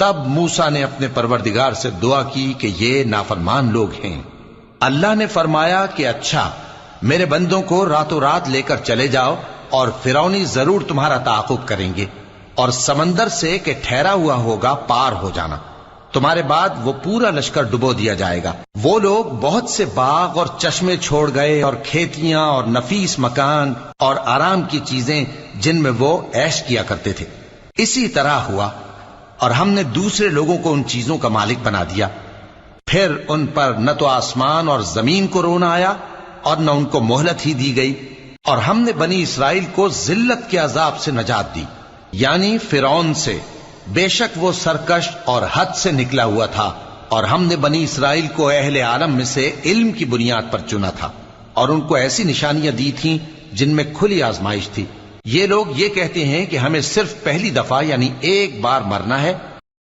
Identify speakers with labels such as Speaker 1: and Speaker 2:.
Speaker 1: تب موسیٰ نے اپنے پروردگار سے دعا کی کہ یہ نافرمان لوگ ہیں۔ اللہ نے فرمایا کہ اچھا، میرے بندوں کو راتوں رات لے کر چلے جاؤ، اور فرعونی ضرور تمہارا تعاقب کریں گے، اور سمندر سے کہ ٹھہرا ہوا ہوگا پار ہو جانا، تمہارے بعد وہ پورا لشکر ڈبو دیا جائے گا۔ وہ لوگ بہت سے باغ اور چشمے چھوڑ گئے، اور کھیتیاں اور نفیس مکان اور آرام کی چیزیں جن میں وہ عیش کیا کرتے تھے۔ اسی طرح ہوا، اور ہم نے دوسرے لوگوں کو ان چیزوں کا مالک بنا دیا۔ پھر ان پر نہ تو آسمان اور زمین کو رونا آیا، اور نہ ان کو مہلت ہی دی گئی، اور ہم نے بنی اسرائیل کو ذلت کے عذاب سے نجات دی، یعنی فرعون سے۔ بے شک وہ سرکش اور حد سے نکلا ہوا تھا، اور ہم نے بنی اسرائیل کو اہل عالم میں سے علم کی بنیاد پر چنا تھا، اور ان کو ایسی نشانیاں دی تھیں جن میں کھلی آزمائش تھی۔ یہ لوگ یہ کہتے ہیں کہ ہمیں صرف پہلی دفعہ یعنی ایک بار مرنا ہے،